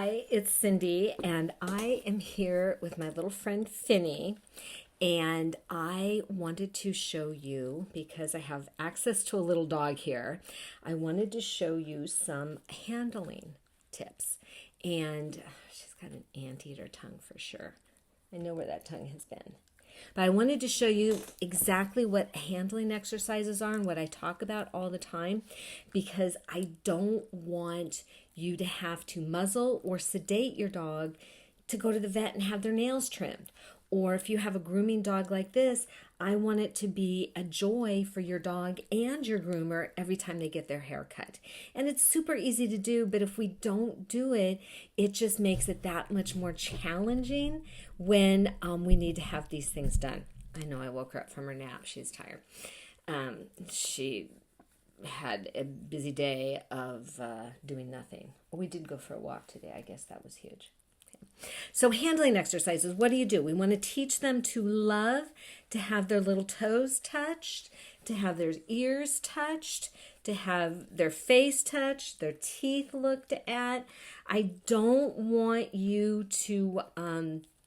Hi, it's Cindy, and I am here with my little friend Finny. And I wanted to show you, because I have access to a little dog here, I wanted to show you some handling tips. And she's got an anteater tongue for sure. I know where that tongue has been. But I wanted to show you exactly what handling exercises are and what I talk about all the time, because I don't want you to have to muzzle or sedate your dog to go to the vet and have their nails trimmed. Or if you have a grooming dog like this, I want it to be a joy for your dog and your groomer every time they get their hair cut. And it's super easy to do, but if we don't do it, it just makes it that much more challenging when we need to have these things done. I know I woke her up from her nap. She's tired. She had a busy day of doing nothing. We did go for a walk today. I guess that was huge. So handling exercises, what do? We want to teach them to love, to have their little toes touched, to have their ears touched, to have their face touched, their teeth looked at. I don't want you to,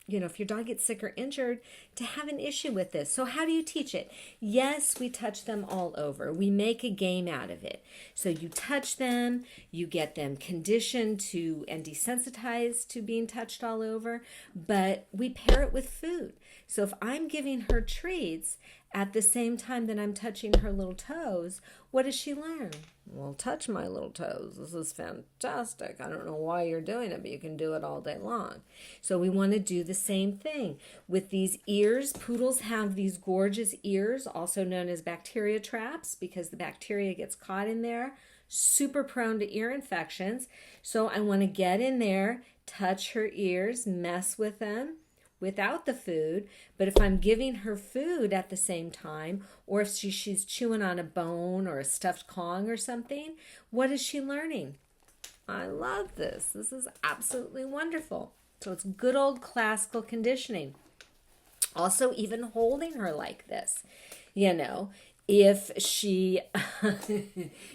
if your dog gets sick or injured, to have an issue with this. So how do you teach it? Yes, we touch them all over. We make a game out of it. So you touch them, you get them conditioned to and desensitized to being touched all over, but we pair it with food. So if I'm giving her treats at the same time that I'm touching her little toes, what does she learn? Well, touch my little toes. This is fantastic. I don't know why you're doing it, but you can do it all day long. So we want to do the same thing with these ears. Poodles have these gorgeous ears, also known as bacteria traps, because the bacteria gets caught in there. Super prone to ear infections. So I want to get in there, touch her ears, mess with them without the food. But if I'm giving her food at the same time, or if she's chewing on a bone or a stuffed Kong or something, what is she learning? I love this. This is absolutely wonderful. So it's good old classical conditioning. Also, even holding her like this, if she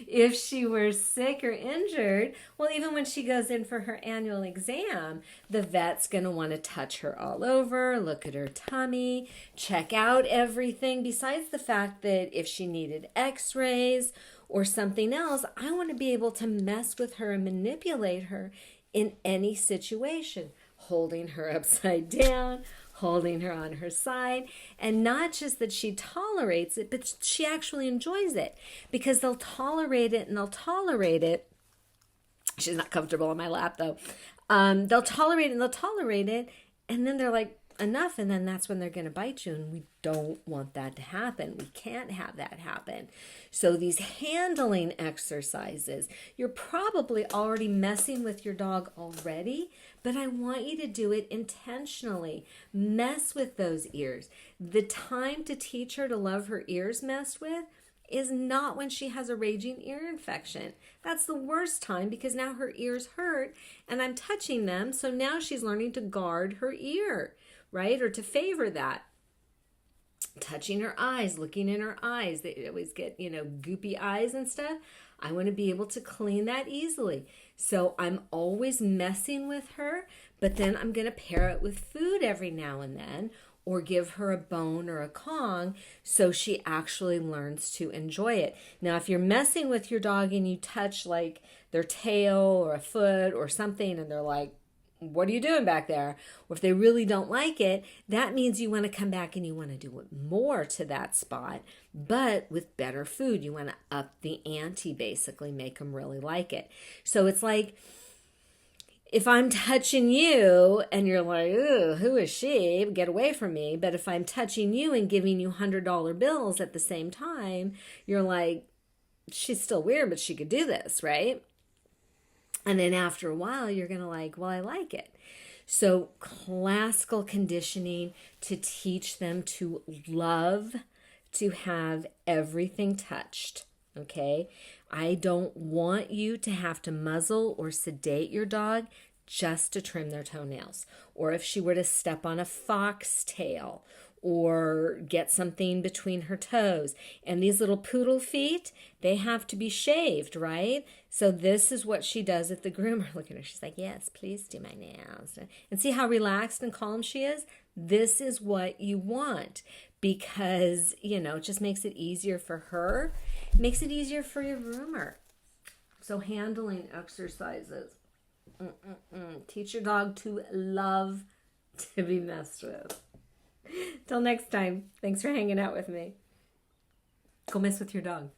if she were sick or injured, well, even when she goes in for her annual exam, the vet's going to want to touch her all over, look at her tummy, check out everything. Besides the fact that if she needed x-rays or something else, I want to be able to mess with her and manipulate her in any situation, holding her upside down, holding her on her side, and not just that she tolerates it, but she actually enjoys it, because they'll tolerate it and they'll tolerate it. She's not comfortable on my lap though. They'll tolerate it and they'll tolerate it, and then they're like, enough, and then that's when they're going to bite you, and we don't want that to happen. We can't have that happen. So these handling exercises, you're probably already messing with your dog already, but I want you to do it intentionally. Mess with those ears. The time to teach her to love her ears messed with is not when she has a raging ear infection. That's the worst time, because now her ears hurt and I'm touching them, so now she's learning to guard her ear, right? Or to favor that. Touching her eyes, looking in her eyes. They always get, goopy eyes and stuff. I want to be able to clean that easily. So I'm always messing with her, but then I'm going to pair it with food every now and then, or give her a bone or a Kong so she actually learns to enjoy it. Now, if you're messing with your dog and you touch like their tail or a foot or something and they're like, what are you doing back there? Or if they really don't like it, that means you want to come back and you want to do it more to that spot, but with better food. You want to up the ante, basically, make them really like it. So it's like, if I'm touching you and you're like, ooh, who is she? Get away from me. But if I'm touching you and giving you $100 bills at the same time, you're like, she's still weird, but she could do this, right? And then after a while, you're going to like, well, I like it. So classical conditioning to teach them to love, to have everything touched, okay? I don't want you to have to muzzle or sedate your dog just to trim their toenails. Or if she were to step on a foxtail or get something between her toes. And these little poodle feet, they have to be shaved, right? So this is what she does at the groomer. Look at her. She's like, yes, please do my nails. And see how relaxed and calm she is? This is what you want because, it just makes it easier for her. It makes it easier for your groomer. So handling exercises. Teach your dog to love to be messed with. Till next time, thanks for hanging out with me. Go mess with your dog.